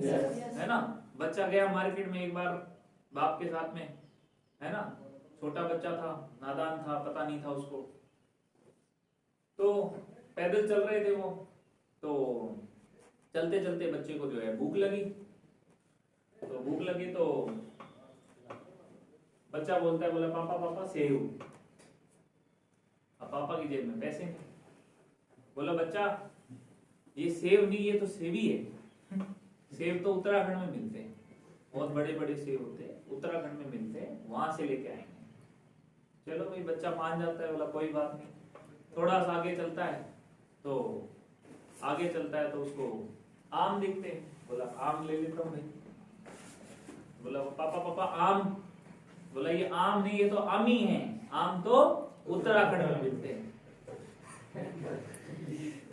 है ना। बच्चा गया मार्केट में एक बार बाप के साथ में, है ना, छोटा बच्चा था, नादान था, पता नहीं था उसको, तो पैदल चल रहे थे वो, तो चलते चलते बच्चे को जो है भूख लगी, तो भूख लगी तो बच्चा बोलता है, बोला पापा पापा सेव। अब पापा की जेब में पैसे नहीं, बोला बच्चा ये सेव नहीं, ये तो सेवी है। सेव तो उत्तराखंड में मिलते हैं, बहुत बड़े बड़े सेव होते हैं, उत्तराखंड में मिलते हैं, वहां से लेके आएंगे। चलो भाई बच्चा मान जाता है, बोला कोई बात नहीं। थोड़ा सा आगे चलता है, तो आगे चलता है तो उसको आम दिखते हैं, बोला आम ले लेता हूँ भाई। बोला पापा पापा आम, बोला ये आम नहीं, ये तो आमी है, आम तो उत्तराखंड में मिलते हैं।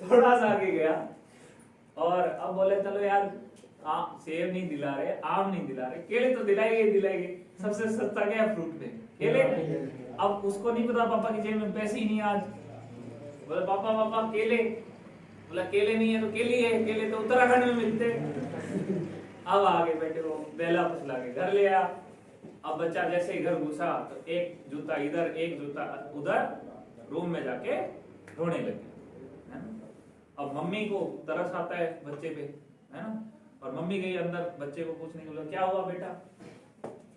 थोड़ा सा आगे गया और अब बोले चलो यार आम सेब नहीं दिला रहे, आम नहीं दिला रहे, केले तो दिलाएंगे। सबसे सस्ता क्या है फ्रूट में, केले। अब उसको नहीं पता पापा की जेब में पैसे ही नहीं आज। बोले पापा पापा केले, बोला केले नहीं है तो केली है, केले तो उत्तराखंड में मिलते हैं। अब आगे बैठे वो बेला फुसला के घर ले आया। अब बच्चा जैसे ही घर घुसा तो एक जूता इधर एक जूता उधर, रूम में जाके रोने लगे, है ना। अब मम्मी को तरस आता है बच्चे पे, है ना, और मम्मी गई अंदर बच्चे को पूछने के लिए, क्या हुआ बेटा,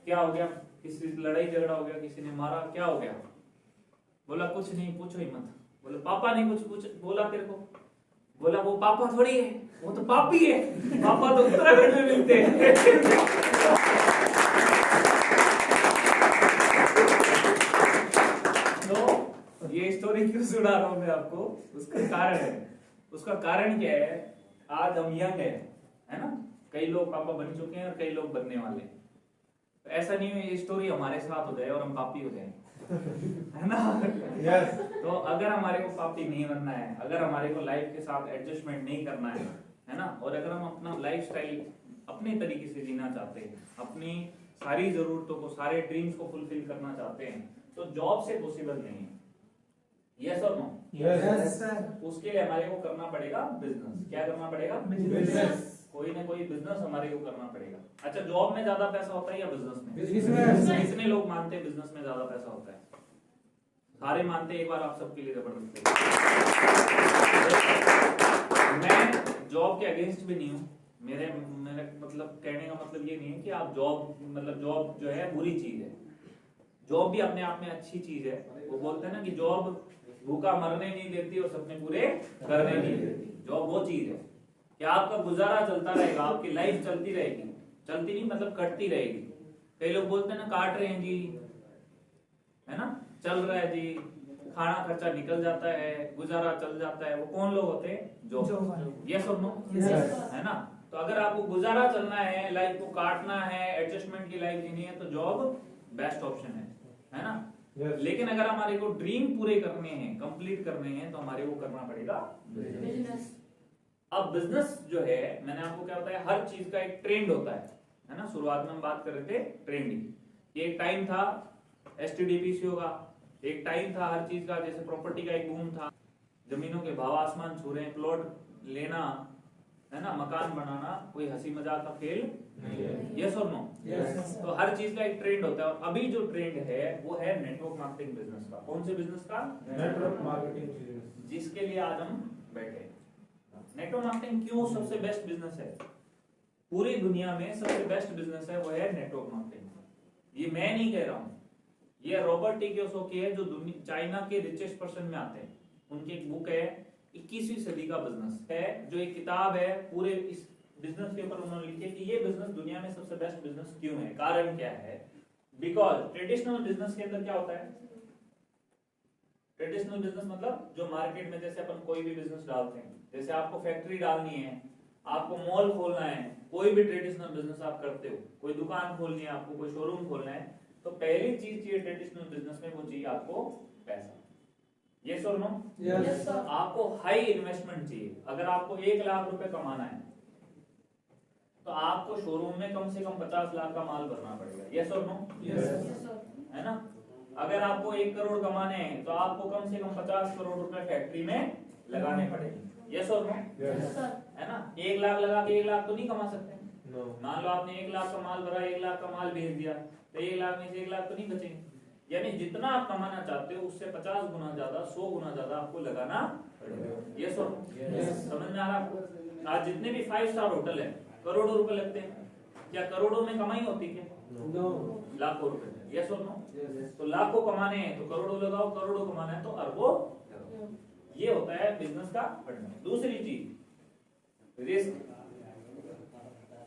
क्या हो गया, किसी से लड़ाई झगड़ा हो गया, किसी ने मारा, क्या हो गया। बोला कुछ नहीं, पूछो ही मत। बोले पापा ने कुछ पूछ बोला तेरे को। बोला वो पापा थोड़ी है, वो तो पापी है, पापा तो उत्तराखंड में मिलते हैं। तो ये स्टोरी क्यों सुना रहा हूं मैं आपको, उसका कारण है। उसका कारण क्या है, आज हम यंग है ना, कई लोग पापा बन चुके हैं और कई लोग बनने वाले हैं। तो ऐसा नहीं है ये स्टोरी हमारे साथ हो जाए और हम पापी हो जाए, है ना। Yes. तो अगर हमारे को पापी नहीं बनना है, अगर हमारे को लाइफ के साथ एडजस्टमेंट नहीं करना है ना, और अगर हम अपना लाइफस्टाइल अपने तरीके से जीना चाहते हैं, अपनी सारी जरूरतों को, सारे ड्रीम्स को फुलफिल करना चाहते हैं, तो जॉब से पॉसिबल नहीं है। यस और नो? Yes. उसके लिए हमारे को करना पड़ेगा बिजनेस। क्या करना पड़ेगा? Business. कोई ना कोई बिजनेस हमारे को करना पड़ेगा। अच्छा, जॉब में ज्यादा पैसा होता है या बिजनेस में? Business. कितने लोग मानते हैं बिजनेस में ज्यादा पैसा होता है? सारे मानते हैं। एक बार आप सबके लिए जबरदस्त। मैं जॉब के अगेंस्ट भी नहीं हूँ। मेरे मतलब कहने का मतलब ये नहीं है कि आप जॉब जो है बुरी चीज है। जॉब भी अपने आप में अच्छी चीज है। वो बोलते हैं ना कि जॉब भूखा मरने नहीं देती और सपने पूरे करने नहीं देती। जॉब वो चीज है कि आपका गुजारा चलता रहेगा, आपकी लाइफ चलती रहेगी, चलती नहीं मतलब कटती रहेगी। कई लोग बोलते हैं ना काट रहे हैं जी, है ना, चल रहा है जी, खाना खर्चा निकल जाता है, गुजारा चल जाता है। वो कौन लोग होते हैं? जॉब। यस और नो? है ना। तो अगर आपको गुजारा चलना है, लाइफ को काटना है, एडजस्टमेंट की लाइफ जीनी है, तो जॉब बेस्ट ऑप्शन है ना। Yes. लेकिन अगर हमारे को ड्रीम पूरे करने हैं, कंप्लीट करने हैं, तो हमारे को करना पड़ेगा बिजनेस। अब बिजनेस जो है, मैंने आपको क्या बताया, हर चीज का एक ट्रेंड होता है ना। शुरुआत में हम बात कर रहे थे ट्रेंडिंग। ये एक टाइम था STDPCO का, एक टाइम था हर चीज का, जैसे प्रॉपर्टी का एक बूम था, जमीनों के भाव आसमान छू रहे हैं, प्लॉट लेना, है ना, मकान बनाना कोई हंसी मजाक का खेल नहीं है। यस और नो? तो हर चीज का एक ट्रेंड होता है। और अभी जो ट्रेंड है वो है नेटवर्क मार्केटिंग बिजनेस का। कौन से बिजनेस का? नेटवर्क मार्केटिंग बिजनेस, जिसके लिए आज हम बैठे। नेटवर्क मार्केटिंग क्यों सबसे बेस्ट बिजनेस है? पूरी दुनिया में सबसे बेस्ट बिजनेस है वो है नेटवर्क मार्केटिंग। ये मैं नहीं कह रहा हूं, ये रॉबर्ट टी कियोसाकी है, जो चाइना के रिचेस्ट पर्सन में आते हैं। उनकी एक बुक है 21वीं सदी का बिजनेस है, जो एक किताब है, पूरे इस बिजनेस के ऊपर उन्होंने लिखी है कि ये बिजनेस दुनिया में सबसे बेस्ट बिजनेस क्यों है, कारण क्या है। बिकॉज ट्रेडिशनल बिजनेस के अंदर क्या होता है? ट्रेडिशनल बिजनेस मतलब जो मार्केट में, जैसे अपन कोई भी बिजनेस डालते हैं, जैसे आपको फैक्ट्री डालनी है, आपको मॉल खोलना है, कोई भी ट्रेडिशनल बिजनेस आप करते हो, कोई दुकान खोलनी है आपको, कोई शोरूम खोलना है, तो पहली चीज चाहिए ट्रेडिशनल बिजनेस में, वो चाहिए आपको पैसा। यस और नो? यस। आपको हाई इन्वेस्टमेंट चाहिए। अगर आपको 1 लाख रुपए कमाना है तो आपको शोरूम में कम से कम 50 लाख का माल भरना पड़ेगा। यस और नो? यस। है ना। अगर आपको 1 करोड़ कमाने हैं तो आपको कम से कम 50 करोड़ रुपए फैक्ट्री में लगाने पड़ेंगे। यस और नो? यस। है ना। 1 लाख लगा के 1 लाख तो नहीं कमा सकते, No. मान लो आपने 1 लाख का माल भरा, 1 लाख का माल भेज दिया, तो 1 लाख में से 1 लाख तो नहीं बचेंगे। यानी जितना आप कमाना चाहते हो उससे 50 गुना ज्यादा, 100 गुना ज्यादा आपको लगाना पड़ेगा। यस और नो? समझ में आ रहा है आपको? आज जितने भी 5 स्टार होटल है, करोड़ों रुपए लगते हैं, क्या करोड़ों में कमाई होती है? No. लाखों रुपए। यस और नो? तो लाखों कमाने हैं तो करोड़ों लगाओ, करोड़ों कमाना है तो अरबों लगाओ। ये होता है बिजनेस का फंडा। दूसरी चीज रिस्क।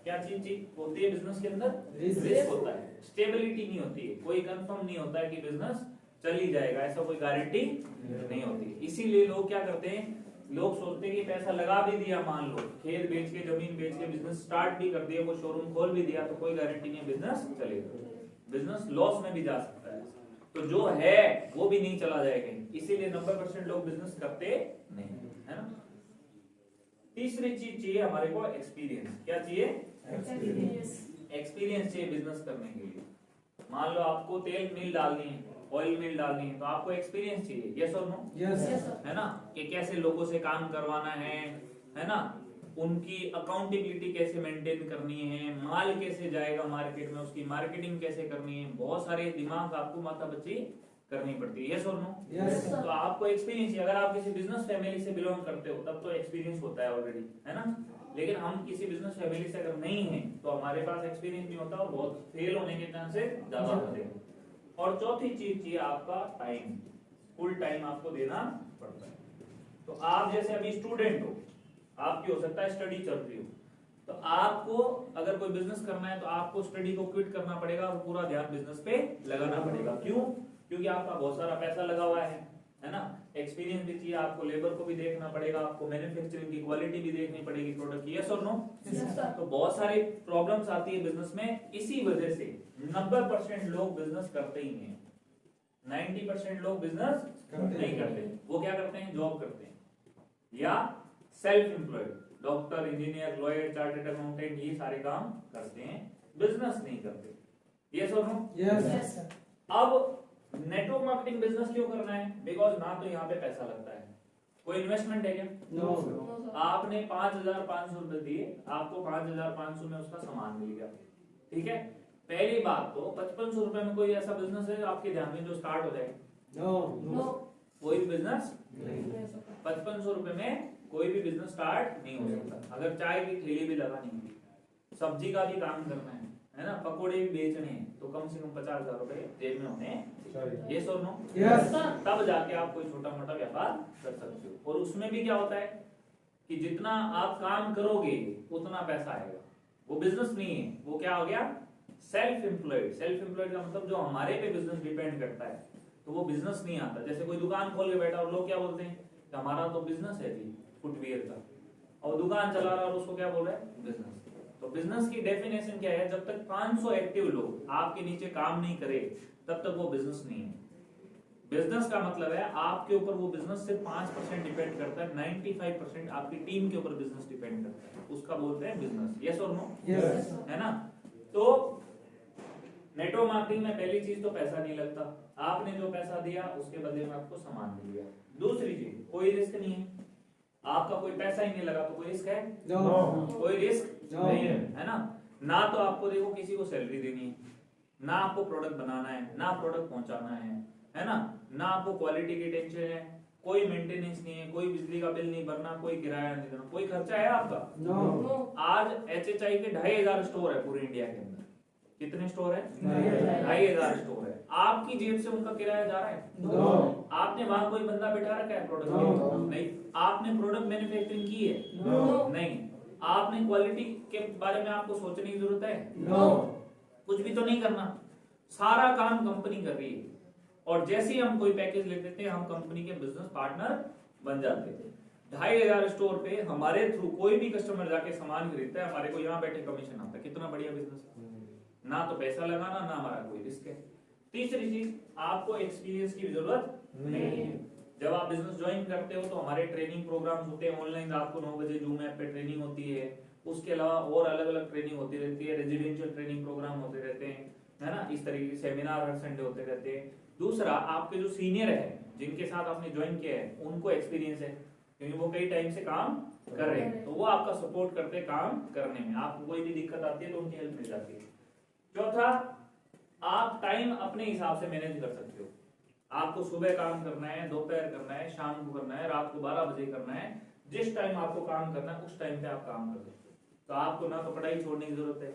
क्या चीज होती है बिजनेस के अंदर? रिस्क होता है। स्टेबिलिटी नहीं होती है, कोई कंफर्म नहीं होता है कि बिजनेस चल ही जाएगा, ऐसा कोई गारंटी नहीं होती। इसीलिए लोग क्या करते हैं, लोग सोचते हैं कि पैसा लगा भी दिया, मान लो खेत बेच के, जमीन बेच के बिजनेस स्टार्ट भी कर दिया, कोई शोरूम खोल भी दिया, तो कोई गारंटी नहीं बिजनेस चलेगा। बिजनेस लॉस में भी जा सकता है, तो जो है वो भी नहीं चला जाएगा। इसीलिए 90% लोग बिजनेस करते नहीं, है ना। तीसरी चीज चाहिए हमारे को एक्सपीरियंस। क्या चाहिए? एक्सपीरियंस चाहिए बिजनेस करने के लिए। मान लो आपको तेल मिल डालनी है, ऑयल मिल डालनी है, तो आपको एक्सपीरियंस चाहिए। यस और नो? है ना, कि कैसे लोगों से काम करवाना है ना, उनकी अकाउंटेबिलिटी कैसे मेंटेन करनी है, माल कैसे जाएगा मार्केट में, उसकी मार्केटिंग कैसे करनी है, बहुत सारे दिमाग आपको माथा बच्ची करनी पड़ती है। यस और नो? तो आपको एक्सपीरियंस, अगर आप किसी बिजनेस फैमिली से बिलोंग करते हो तब तो एक्सपीरियंस होता है ऑलरेडी, है ना। लेकिन हम किसी बिजनेस फैमिली से अगर नहीं है तो हमारे पास एक्सपीरियंस नहीं होता और बहुत फेल होने के चांसेस ज्यादा होते हैं। और चौथी चीज चाहिए आपका टाइम। फुल टाइम आपको देना पड़ता है। तो आप जैसे अभी स्टूडेंट हो, आपकी हो सकता है स्टडी चल रही हो, तो आपको अगर कोई बिजनेस करना है तो आपको स्टडी को क्विट करना पड़ेगा और पूरा ध्यान बिजनेस पे लगाना पड़ेगा। क्यों? क्योंकि आपका बहुत सारा पैसा लगा हुआ है ना। एक्सपीरियंस भी चाहिए आपको, लेबर को भी देखना पड़ेगा, आपको मैन्युफैक्चरिंग की क्वालिटी भी देखनी पड़ेगी प्रोडक्ट की। यस और नो? तो बहुत सारी प्रॉब्लम्स आती है बिजनेस में। इसी वजह से 90% लोग बिजनेस करते ही नहीं, 90% लोग बिजनेस नहीं करते। वो क्या करते हैं? जॉब करते हैं या self employed, doctor, engineer, lawyer, chartered accountant, ये सारे काम करते हैं, बिजनेस नहीं करते। यस और नो? Yes. अब नेटवर्क मार्केटिंग बिजनेस क्यों करना है? बिकॉज ना तो यहाँ पे पैसा लगता है, कोई इन्वेस्टमेंट है क्या? No. आपने 5,500 रुपए दिए, आपको 5,500 में उसका सामान मिल गया, ठीक है। पहली बात तो 5500 रुपए में कोई ऐसा बिजनेस है आपके ध्यान में जो स्टार्ट हो जाए? No. कोई भी बिजनेस 5500 रुपए में कोई भी बिजनेस स्टार्ट नहीं हो सकता। अगर चाय की ठेली भी लगानी है, सब्जी का भी काम करना है ना, पकोड़े भी बेचने हैं, तो कम से कम 50,000 रुपए जेब में होने। ये और नो? Yes. तब जाके आप कोई छोटा मोटा व्यापार कर सकते हो। और उसमें भी क्या होता है कि जितना आप काम करोगे उतना पैसा आएगा। वो बिजनेस नहीं है, वो क्या हो गया? Self employed. सेल्फ एम्प्लॉयड का मतलब जो हमारे पे बिजनेस डिपेंड करता है, तो वो बिजनेस नहीं आता। जैसे कोई दुकान खोल के बैठा और लोग क्या बोलते हैं कि हमारा तो बिजनेस है जी फुटवियर का, और दुकान चला रहा है और उसको क्या बोल रहा है? बिजनेस। तो बिजनेस की डेफिनेशन क्या है? जब तक 500 एक्टिव लोग आपके नीचे काम नहीं करे तब तक वो बिजनेस नहीं है। बिजनेस का मतलब है आपके ऊपर वो बिजनेस सिर्फ 5% डिपेंड करता है, 95% आपकी टीम के ऊपर बिजनेस डिपेंड करता है, उसका बोलते हैं बिजनेस। यस और नो? Yes. है ना। तो नेटवर्क मार्केटिंग में पहली चीज तो पैसा नहीं लगता, आपने जो पैसा दिया उसके बदले में आपको सामान मिल गया। दूसरी चीज, कोई रिस्क नहीं है, आपका कोई पैसा ही नहीं लगा तो कोई रिस्क है? No. कोई रिस्क No. नहीं है ना। ना तो आपको देखो किसी को सैलरी देनी है, ना आपको प्रोडक्ट बनाना है, ना प्रोडक्ट पहुंचाना है ना, ना आपको क्वालिटी की टेंशन है, कोई मेंटेनेंस नहीं है, कोई बिजली का बिल नहीं भरना, कोई किराया नहीं देना, कोई खर्चा है आपका? No. आज HHI के 2,500 स्टोर है पूरे इंडिया के अंदर। कितने स्टोर है? 2,500 स्टोर है। आपकी जेब से उनका किराया जा रहा है? No. आपने वहां कोई बंदा बैठा रखा है प्रोडक्ट No. नहीं। आपने प्रोडक्ट मैन्युफैक्चरिंग की है? No. नहीं। आपने क्वालिटी के बारे में आपको सोचने की जरूरत है? No. कुछ भी तो नहीं करना, सारा काम कंपनी कर रही है। और जैसे ही हम कोई पैकेज लेते थे हम कंपनी के बिजनेस पार्टनर बन जाते थे। 2,500 स्टोर पे हमारे थ्रू कोई भी कस्टमर जाके सामान खरीदता है, हमारे को यहाँ बैठे कमीशन आता है। कितना बढ़िया बिजनेस है, ना तो पैसा लगाना, ना हमारा कोई रिस्क है। तीसरी चीज, आपको एक्सपीरियंस की जरूरत नहीं है। जब आप बिजनेस ज्वाइन करते हो तो हमारे ट्रेनिंग प्रोग्राम्स होते हैं ऑनलाइन, रात को 9 बजे जूम ऐप पे ट्रेनिंग होती है। उसके अलावा और अलग अलग ट्रेनिंग होती रहती है, रेजिडेंशियल ट्रेनिंग प्रोग्राम होते रहते हैं, है ना। इस तरीके के सेमिनार हर संडे होते रहते हैं। दूसरा, आपके जो सीनियर है जिनके साथ आपने ज्वाइन किया है उनको एक्सपीरियंस है, क्योंकि वो कई टाइम से काम कर रहे हैं, तो वो आपका सपोर्ट करते काम करने में। आपको कोई भी दिक्कत आती है तो उनकी हेल्प मिल जाती है। चौथा, आप टाइम अपने हिसाब से मैनेज कर सकते हो। आपको सुबह काम करना है, दोपहर करना है, शाम को करना है, रात को 12 बजे करना है, जिस टाइम आपको काम करना है उस टाइम पे आप काम कर सकते हो। तो आपको ना तो पढ़ाई छोड़ने की जरूरत है,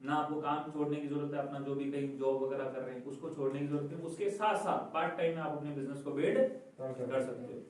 ना आपको काम छोड़ने की जरूरत है, अपना जो भी कहीं जॉब वगैरह कर रहे हैं उसको छोड़ने की जरूरत है। उसके साथ साथ पार्ट टाइम में आप अपने बिजनेस को बिल्ड कर सकते हो।